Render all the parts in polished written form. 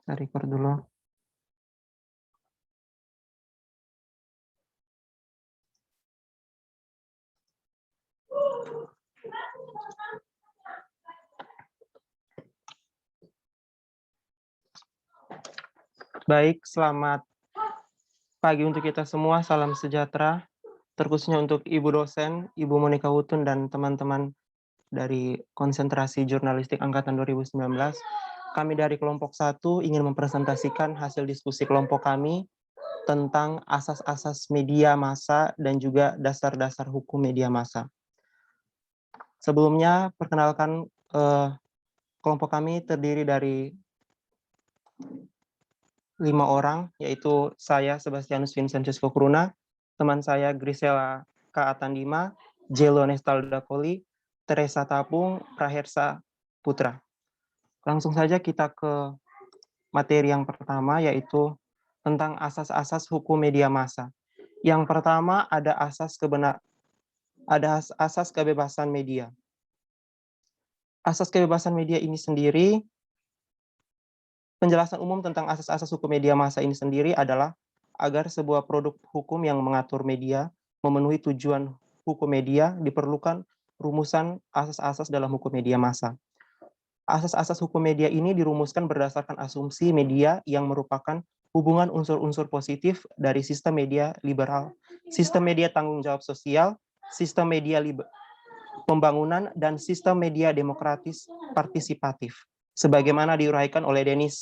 Saya record dulu. Baik, selamat pagi untuk kita semua. Salam sejahtera, terkhususnya untuk Ibu dosen, Ibu Monika Hutun, dan teman-teman dari konsentrasi jurnalistik angkatan 2019. Kami dari kelompok 1 ingin mempresentasikan hasil diskusi kelompok kami tentang asas-asas media massa dan juga dasar-dasar hukum media massa. Sebelumnya, perkenalkan kelompok kami terdiri dari 5 orang, yaitu saya, Sebastianus Vincentius Kokruna, teman saya Grisela K. Atandima, Jelo Nestalda Koli, Teresa Tapung, Prahersa Putra. Langsung saja kita ke materi yang pertama, yaitu tentang asas-asas hukum media massa. Yang pertama ada asas kebebasan media. Asas kebebasan media ini sendiri, penjelasan umum tentang asas-asas hukum media massa ini sendiri adalah agar sebuah produk hukum yang mengatur media memenuhi tujuan hukum media, diperlukan rumusan asas-asas dalam hukum media massa. Asas-asas hukum media ini dirumuskan berdasarkan asumsi media yang merupakan hubungan unsur-unsur positif dari sistem media liberal, sistem media tanggung jawab sosial, sistem media pembangunan, dan sistem media demokratis partisipatif. Sebagaimana diuraikan oleh Dennis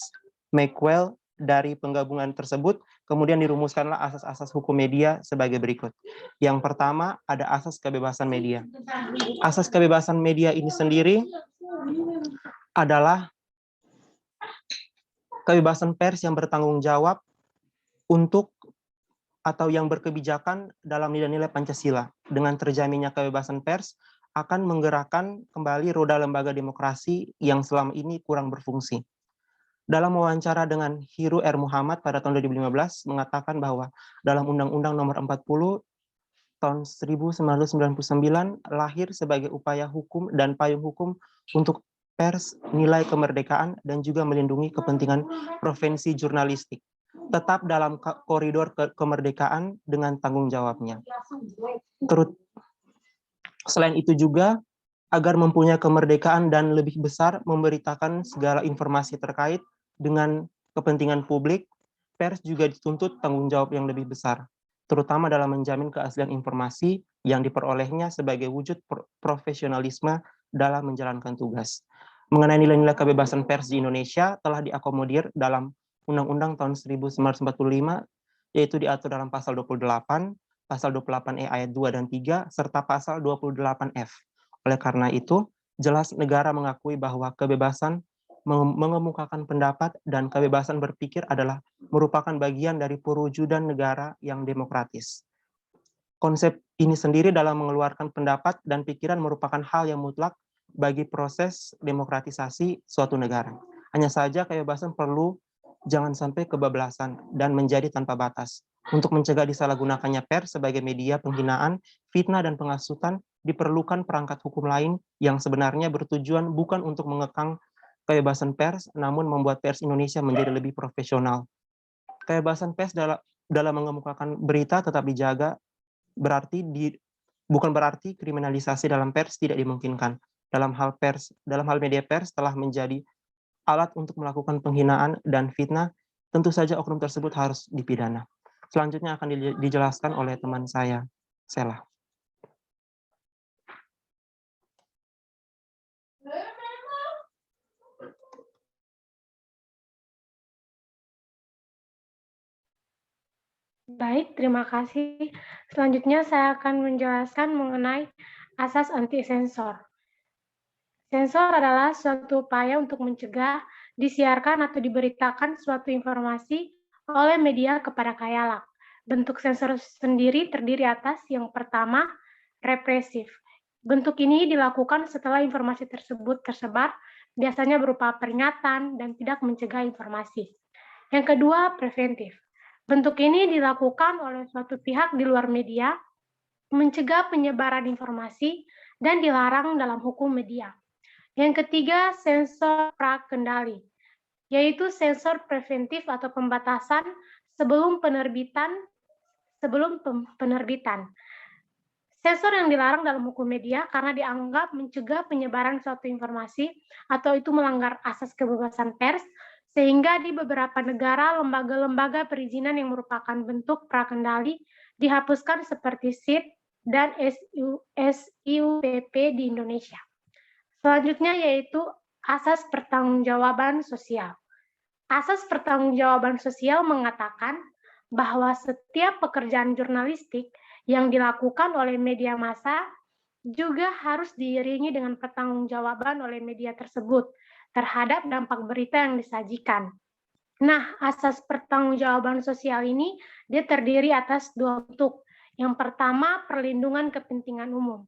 McQuell dari penggabungan tersebut, kemudian dirumuskanlah asas-asas hukum media sebagai berikut. Yang pertama, ada asas kebebasan media. Asas kebebasan media ini sendiri adalah kebebasan pers yang bertanggung jawab untuk atau yang berkebijakan dalam nilai-nilai Pancasila. Dengan terjaminnya kebebasan pers akan menggerakkan kembali roda lembaga demokrasi yang selama ini kurang berfungsi. Dalam wawancara dengan Hiru R. Muhammad pada tahun 2015 mengatakan bahwa dalam Undang-Undang Nomor 40 tahun 1999 lahir sebagai upaya hukum dan payung hukum untuk pers, nilai kemerdekaan, dan juga melindungi kepentingan profesi jurnalistik. Tetap dalam koridor kemerdekaan dengan tanggung jawabnya. Selain itu juga, agar mempunyai kemerdekaan dan lebih besar memberitakan segala informasi terkait dengan kepentingan publik, pers juga dituntut tanggung jawab yang lebih besar, terutama dalam menjamin keaslian informasi yang diperolehnya sebagai wujud profesionalisme dalam menjalankan tugas. Mengenai nilai-nilai kebebasan pers di Indonesia telah diakomodir dalam Undang-Undang tahun 1945, yaitu diatur dalam pasal 28, pasal 28E ayat 2 dan 3, serta pasal 28F. Oleh karena itu, jelas negara mengakui bahwa kebebasan mengemukakan pendapat dan kebebasan berpikir adalah merupakan bagian dari perwujudan negara yang demokratis. Konsep ini sendiri dalam mengeluarkan pendapat dan pikiran merupakan hal yang mutlak bagi proses demokratisasi suatu negara. Hanya saja kebebasan perlu jangan sampai kebablasan dan menjadi tanpa batas. Untuk mencegah disalahgunakannya pers sebagai media penghinaan, fitnah, dan penghasutan, diperlukan perangkat hukum lain yang sebenarnya bertujuan bukan untuk mengekang kebebasan pers, namun membuat pers Indonesia menjadi lebih profesional. Kebebasan pers dalam mengemukakan berita tetap dijaga, bukan berarti kriminalisasi dalam pers tidak dimungkinkan. Dalam hal media pers telah menjadi alat untuk melakukan penghinaan dan fitnah, tentu saja oknum tersebut harus dipidana. Selanjutnya akan dijelaskan oleh teman saya, Sela. Baik, terima kasih. Selanjutnya saya akan menjelaskan mengenai asas anti-sensor. Sensor adalah suatu upaya untuk mencegah disiarkan atau diberitakan suatu informasi oleh media kepada khayalak. Bentuk sensor sendiri terdiri atas yang pertama, represif. Bentuk ini dilakukan setelah informasi tersebut tersebar, biasanya berupa peringatan dan tidak mencegah informasi. Yang kedua, preventif. Bentuk ini dilakukan oleh suatu pihak di luar media, mencegah penyebaran informasi, dan dilarang dalam hukum media. Yang ketiga, sensor prakendali. yaitu sensor preventif atau pembatasan sebelum penerbitan. Sensor yang dilarang dalam hukum media karena dianggap mencegah penyebaran suatu informasi atau itu melanggar asas kebebasan pers, sehingga di beberapa negara lembaga-lembaga perizinan yang merupakan bentuk prakendali dihapuskan seperti SIP dan SIUPP di Indonesia. Selanjutnya yaitu asas pertanggungjawaban sosial. Asas pertanggungjawaban sosial mengatakan bahwa setiap pekerjaan jurnalistik yang dilakukan oleh media massa juga harus diiringi dengan pertanggungjawaban oleh media tersebut terhadap dampak berita yang disajikan. Nah, asas pertanggungjawaban sosial ini dia terdiri atas dua bentuk. Yang pertama, perlindungan kepentingan umum.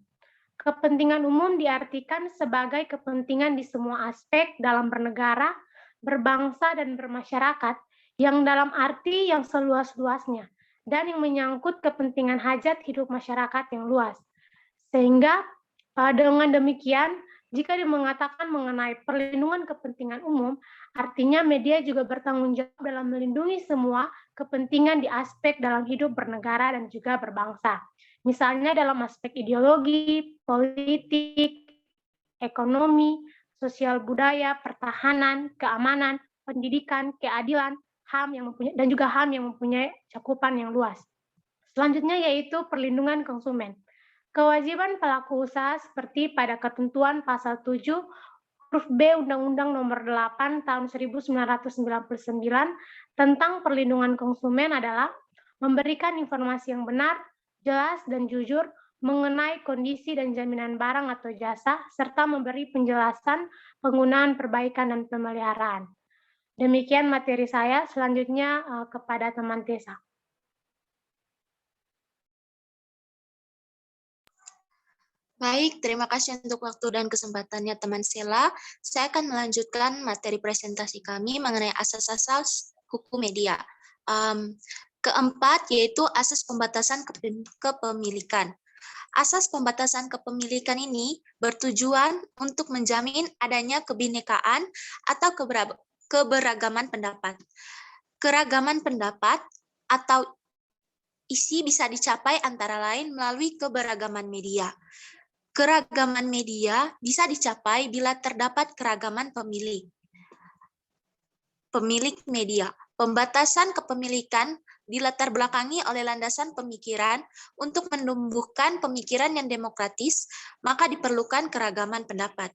Kepentingan umum diartikan sebagai kepentingan di semua aspek dalam bernegara, berbangsa, dan bermasyarakat, yang dalam arti yang seluas-luasnya, dan yang menyangkut kepentingan hajat hidup masyarakat yang luas. Sehingga dengan demikian, jika mengatakan mengenai perlindungan kepentingan umum, artinya media juga bertanggung jawab dalam melindungi semua kepentingan di aspek dalam hidup bernegara dan juga berbangsa. Misalnya dalam aspek ideologi, politik, ekonomi, sosial budaya, pertahanan, keamanan, pendidikan, keadilan, dan juga HAM yang mempunyai cakupan yang luas. Selanjutnya yaitu perlindungan konsumen. Kewajiban pelaku usaha seperti pada ketentuan pasal 7 huruf B Undang-Undang Nomor 8 Tahun 1999 tentang perlindungan konsumen adalah memberikan informasi yang benar, jelas, dan jujur mengenai kondisi dan jaminan barang atau jasa, serta memberi penjelasan penggunaan, perbaikan, dan pemeliharaan. Demikian materi saya, selanjutnya kepada teman Tessa. Baik, terima kasih untuk waktu dan kesempatannya teman Sela. Saya akan melanjutkan materi presentasi kami mengenai asas-asas hukum media. Keempat, yaitu asas pembatasan kepemilikan. Asas pembatasan kepemilikan ini bertujuan untuk menjamin adanya kebinekaan atau keberagaman pendapat. Keragaman pendapat atau isi bisa dicapai antara lain melalui keberagaman media. Keragaman media bisa dicapai bila terdapat keragaman pemilik media. Pembatasan kepemilikan dilatar belakangi oleh landasan pemikiran. Untuk menumbuhkan pemikiran yang demokratis, maka diperlukan keragaman pendapat.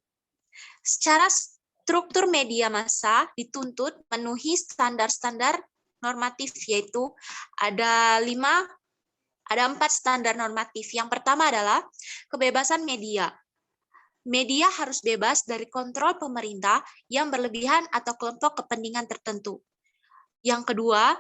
Secara struktur media massa dituntut memenuhi standar-standar normatif, yaitu ada 4 standar normatif. Yang pertama adalah kebebasan media. Media harus bebas dari kontrol pemerintah yang berlebihan atau kelompok kepentingan tertentu. Yang kedua,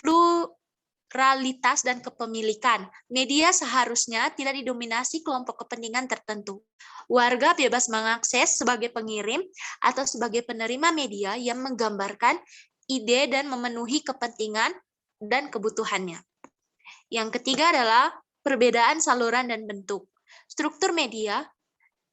pluralitas dan kepemilikan. Media seharusnya tidak didominasi kelompok kepentingan tertentu. Warga bebas mengakses sebagai pengirim atau sebagai penerima media yang menggambarkan ide dan memenuhi kepentingan dan kebutuhannya. Yang ketiga adalah perbedaan saluran dan bentuk. Struktur media,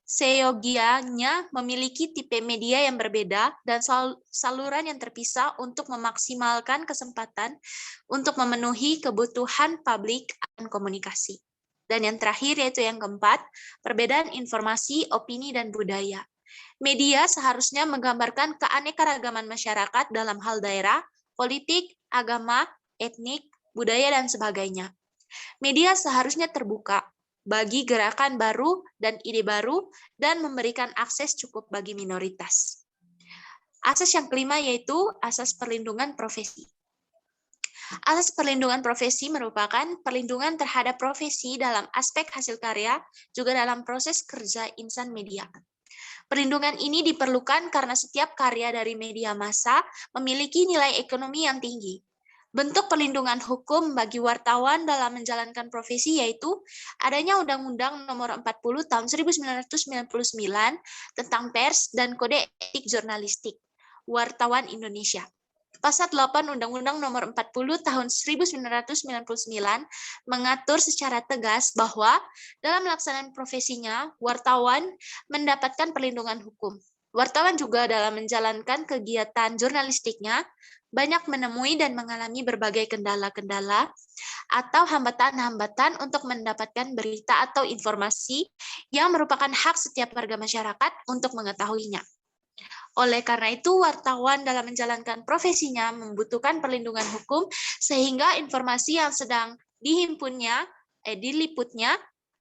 seyogianya memiliki tipe media yang berbeda dan saluran yang terpisah untuk memaksimalkan kesempatan untuk memenuhi kebutuhan publik dan komunikasi. Dan yang terakhir yaitu yang keempat, perbedaan informasi, opini, dan budaya. Media seharusnya menggambarkan keanekaragaman masyarakat dalam hal daerah, politik, agama, etnik, budaya, dan sebagainya. Media seharusnya terbuka bagi gerakan baru dan ide baru dan memberikan akses cukup bagi minoritas. Asas yang kelima yaitu asas perlindungan profesi. Asas perlindungan profesi merupakan perlindungan terhadap profesi dalam aspek hasil karya, juga dalam proses kerja insan media. Perlindungan ini diperlukan karena setiap karya dari media massa memiliki nilai ekonomi yang tinggi. Bentuk perlindungan hukum bagi wartawan dalam menjalankan profesi yaitu adanya Undang-Undang Nomor 40 Tahun 1999 tentang pers dan Kode Etik Jurnalistik Wartawan Indonesia. Pasal 8 Undang-Undang Nomor 40 Tahun 1999 mengatur secara tegas bahwa dalam melaksanakan profesinya, wartawan mendapatkan perlindungan hukum. Wartawan juga dalam menjalankan kegiatan jurnalistiknya banyak menemui dan mengalami berbagai kendala-kendala atau hambatan-hambatan untuk mendapatkan berita atau informasi yang merupakan hak setiap warga masyarakat untuk mengetahuinya. Oleh karena itu, wartawan dalam menjalankan profesinya membutuhkan perlindungan hukum sehingga informasi yang sedang diliputnya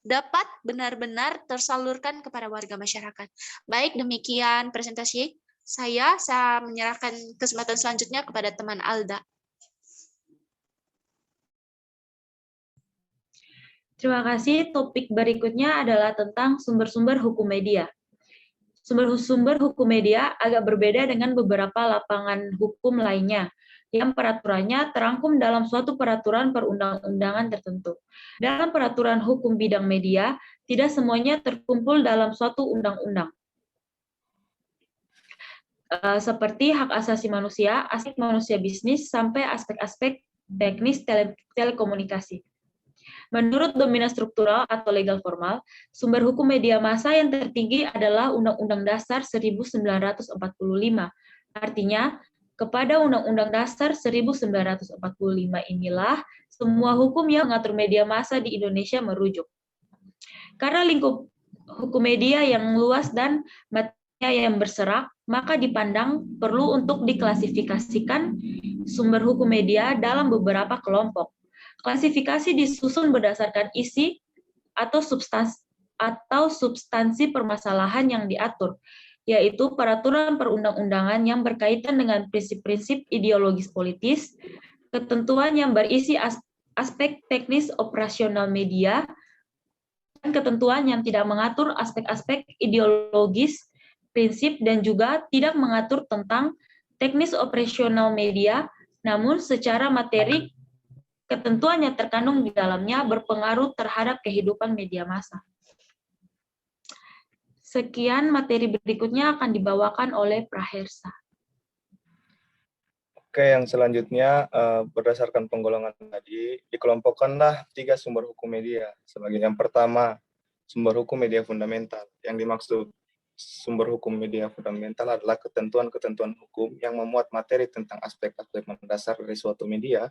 dapat benar-benar tersalurkan kepada warga masyarakat. Baik, demikian presentasi saya menyerahkan kesempatan selanjutnya kepada teman Alda. Terima kasih. Topik berikutnya adalah tentang sumber-sumber hukum media. Sumber-sumber hukum media agak berbeda dengan beberapa lapangan hukum lainnya, yang peraturannya terangkum dalam suatu peraturan perundang-undangan tertentu. Dalam peraturan hukum bidang media, tidak semuanya terkumpul dalam suatu undang-undang. Seperti hak asasi manusia, aspek manusia bisnis, sampai aspek-aspek teknis telekomunikasi. Menurut domina struktural atau legal formal, sumber hukum media massa yang tertinggi adalah Undang-Undang Dasar 1945. Artinya, kepada Undang-Undang Dasar 1945 inilah semua hukum yang mengatur media massa di Indonesia merujuk. Karena lingkup hukum media yang luas dan materinya yang berserak, maka dipandang perlu untuk diklasifikasikan sumber hukum media dalam beberapa kelompok. Klasifikasi disusun berdasarkan isi atau substansi permasalahan yang diatur, yaitu peraturan perundang-undangan yang berkaitan dengan prinsip-prinsip ideologis politis, ketentuan yang berisi aspek teknis operasional media, dan ketentuan yang tidak mengatur aspek-aspek ideologis, prinsip, dan juga tidak mengatur tentang teknis operasional media, namun secara materi ketentuan yang terkandung di dalamnya berpengaruh terhadap kehidupan media massa. Sekian materi berikutnya akan dibawakan oleh Prahersa. Oke, yang selanjutnya berdasarkan penggolongan tadi, dikelompokkanlah 3 sumber hukum media. Sebagai yang pertama, sumber hukum media fundamental. Yang dimaksud sumber hukum media fundamental adalah ketentuan-ketentuan hukum yang memuat materi tentang aspek-aspek mendasar dari suatu media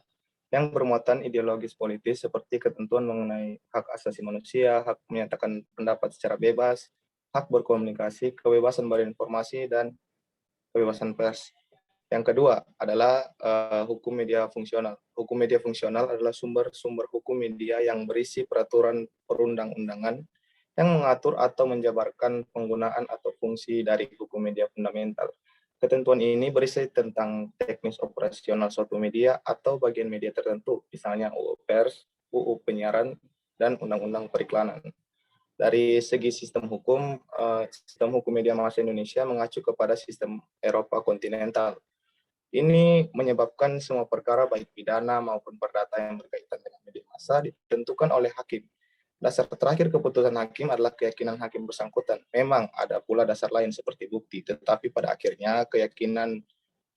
yang bermuatan ideologis politis seperti ketentuan mengenai hak asasi manusia, hak menyatakan pendapat secara bebas, hak berkomunikasi, kebebasan berinformasi, dan kebebasan pers. Yang kedua adalah hukum media fungsional. Hukum media fungsional adalah sumber-sumber hukum media yang berisi peraturan perundang-undangan yang mengatur atau menjabarkan penggunaan atau fungsi dari hukum media fundamental. Ketentuan ini berisi tentang teknis operasional suatu media atau bagian media tertentu, misalnya UU Pers, UU Penyiaran, dan Undang-Undang Periklanan. Dari segi sistem hukum media massa Indonesia mengacu kepada sistem Eropa kontinental. Ini menyebabkan semua perkara baik pidana maupun perdata yang berkaitan dengan media massa ditentukan oleh hakim. Dasar terakhir keputusan hakim adalah keyakinan hakim bersangkutan. Memang ada pula dasar lain seperti bukti, tetapi pada akhirnya keyakinan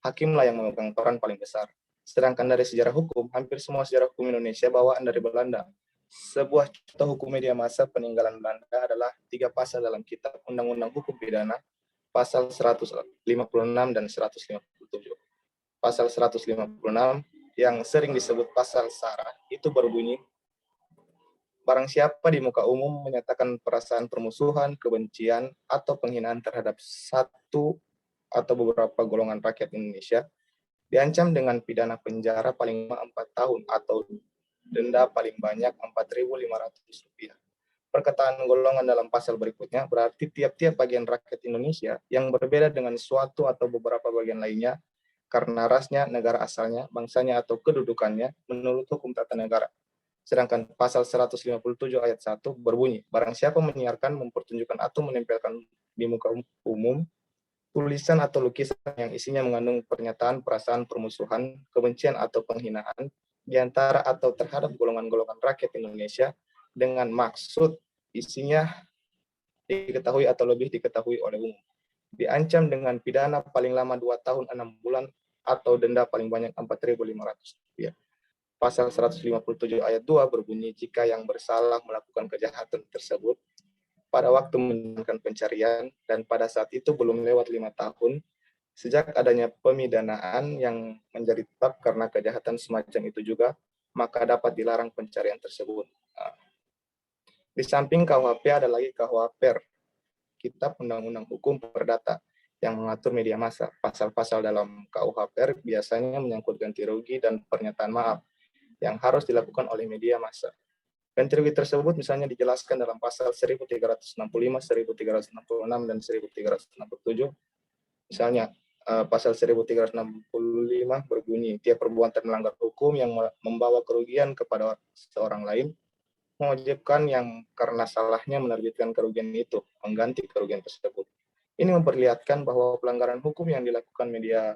hakimlah yang memegang peran paling besar. Sedangkan dari sejarah hukum, hampir semua sejarah hukum Indonesia bawaan dari Belanda. Sebuah contoh hukum media massa peninggalan Belanda adalah 3 pasal dalam kitab Undang-Undang Hukum Pidana, pasal 156 dan 157. Pasal 156 yang sering disebut pasal SARA itu berbunyi, barang siapa di muka umum menyatakan perasaan permusuhan, kebencian, atau penghinaan terhadap satu atau beberapa golongan rakyat Indonesia, diancam dengan pidana penjara paling lama 4 tahun atau denda paling banyak Rp4.500. Perkataan golongan dalam pasal berikutnya berarti tiap-tiap bagian rakyat Indonesia yang berbeda dengan suatu atau beberapa bagian lainnya karena rasnya, negara asalnya, bangsanya, atau kedudukannya menurut hukum tata negara. Sedangkan pasal 157 ayat 1 berbunyi, barang siapa menyiarkan, mempertunjukkan, atau menempelkan di muka umum tulisan atau lukisan yang isinya mengandung pernyataan, perasaan, permusuhan, kebencian, atau penghinaan di antara atau terhadap golongan-golongan rakyat Indonesia dengan maksud isinya diketahui atau lebih diketahui oleh umum, diancam dengan pidana paling lama 2 tahun 6 bulan atau denda paling banyak Rp4.500. Pasal 157 ayat 2 berbunyi, jika yang bersalah melakukan kejahatan tersebut pada waktu menjalankan pencarian, dan pada saat itu belum lewat 5 tahun sejak adanya pemidanaan yang menjadi tetap karena kejahatan semacam itu juga, maka dapat dilarang pencarian tersebut. Di samping KUHP ada lagi KUHP, Kitab Undang-Undang Hukum Perdata, yang mengatur media massa. Pasal-pasal dalam KUHP biasanya menyangkut ganti rugi dan pernyataan maaf yang harus dilakukan oleh media massa. Ganti rugi tersebut misalnya dijelaskan dalam pasal 1365, 1366, dan 1367. Misalnya, pasal 1365 berbunyi, tiap perbuatan melanggar hukum yang membawa kerugian kepada seorang lain, mewajibkan yang karena salahnya menerbitkan kerugian itu, mengganti kerugian tersebut. Ini memperlihatkan bahwa pelanggaran hukum yang dilakukan media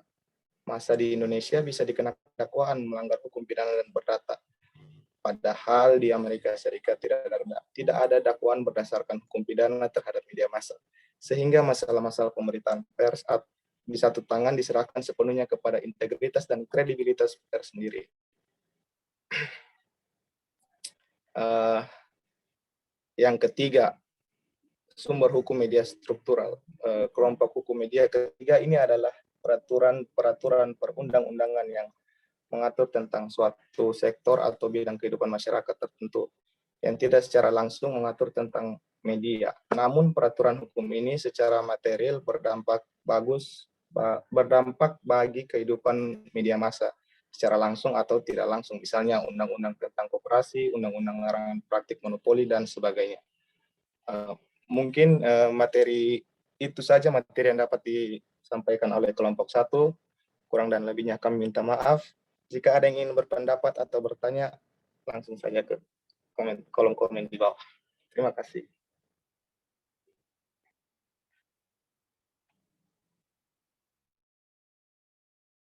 massa di Indonesia bisa dikenakan dakwaan melanggar hukum pidana dan perdata. Padahal di Amerika Serikat tidak ada dakwaan berdasarkan hukum pidana terhadap media massa. Sehingga masalah-masalah pemberitaan pers di satu tangan diserahkan sepenuhnya kepada integritas dan kredibilitas pers sendiri. Yang ketiga, sumber hukum media struktural. Kelompok hukum media ketiga ini adalah peraturan perundang-undangan yang mengatur tentang suatu sektor atau bidang kehidupan masyarakat tertentu yang tidak secara langsung mengatur tentang media. Namun peraturan hukum ini secara material berdampak bagi kehidupan media massa secara langsung atau tidak langsung. Misalnya undang-undang tentang koperasi, undang-undang larangan praktik monopoli, dan sebagainya. Mungkin materi itu saja materi yang dapat disampaikan oleh kelompok 1. Kurang dan lebihnya kami minta maaf. Jika ada yang ingin berpendapat atau bertanya, langsung saja ke kolom komen di bawah. Terima kasih.